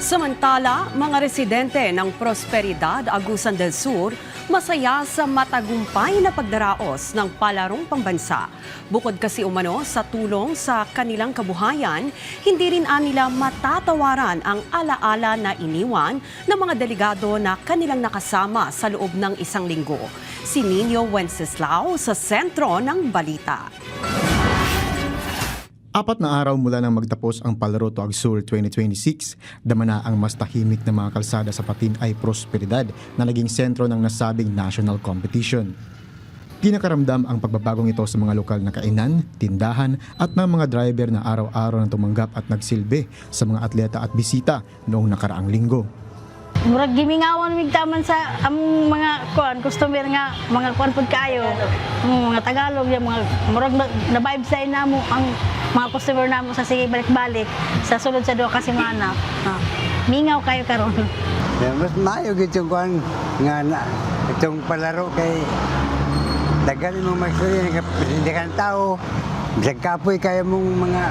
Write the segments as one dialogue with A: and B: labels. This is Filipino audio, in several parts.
A: Samantala, mga residente ng Prosperidad, Agusan del Sur, masaya sa matagumpay na pagdaraos ng palarong pambansa. Bukod kasi umano sa tulong sa kanilang kabuhayan, hindi rin nila matatawaran ang alaala na iniwan ng mga delegado na kanilang nakasama sa loob ng isang linggo. Si Nino Wenceslao sa sentro ng balita.
B: 4 na araw mula nang magtapos ang Palaro Tuag Sur 2026, dama na ang mas tahimik na mga kalsada sa Patin ay Prosperidad na naging sentro ng nasabing national competition. Pinakaramdam ang pagbabagong ito sa mga lokal na kainan, tindahan at ng mga driver na araw-araw na tumanggap at nagsilbi sa mga atleta at bisita noong nakaraang linggo.
C: Murag gimingawan mig taman sa ang mga customer nga mga pud kaayo. Mga Tagalog yung mga murag na vibe sa namo ang mga customer namo sa sige balik-balik sa sulod sa duha ka semana. Mingaw kayo karon.
D: Mas maayo gid yung kuan nga na itong palaro kay dagan mo magsuri nga presidente kan tao. Bisag kapoy kaya mong mga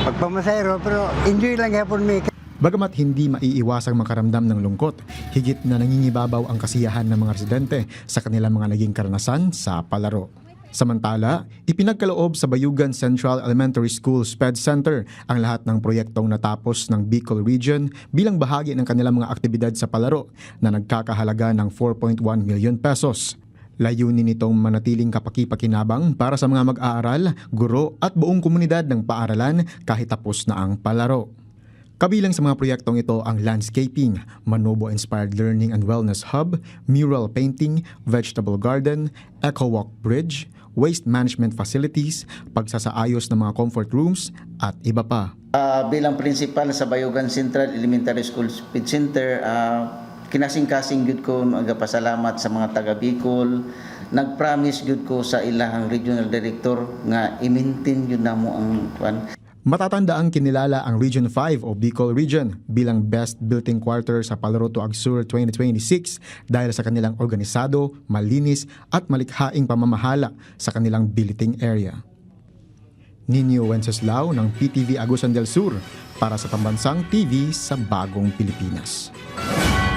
D: pagpamasayro pero enjoy lang gyapon mi.
B: Bagamat hindi maiiwasang makaramdam ng lungkot, higit na nangingibabaw ang kasiyahan ng mga residente sa kanilang mga naging karanasan sa palaro. Samantala, ipinagkaloob sa Bayugan Central Elementary School SPED Center ang lahat ng proyektong natapos ng Bicol Region bilang bahagi ng kanilang mga aktibidad sa palaro na nagkakahalaga ng 4.1 million pesos. Layunin nitong manatiling kapaki-pakinabang para sa mga mag-aaral, guro at buong komunidad ng paaralan kahit tapos na ang palaro. Kabilang sa mga proyektong ito ang landscaping, Manobo-inspired learning and wellness hub, mural painting, vegetable garden, eco-walk bridge, waste management facilities, pagsasaayos ng mga comfort rooms, at iba pa.
E: Bilang principal sa Bayugan Central Elementary School Speed Center, kinasing-kasing gud ko magpasalamat sa mga taga Bicol. Nag-promise gud ko sa ilahang regional director nga i-maintain yun namo ang kuan.
B: Matatandaang kinilala ang Region 5 o Bicol Region bilang Best Built-in Quarter sa Palaro Tuag Sur 2026 dahil sa kanilang organisado, malinis at malikhaing pamamahala sa kanilang billeting area. Nino Wenceslao ng PTV Agusan del Sur para sa Pambansang TV sa Bagong Pilipinas.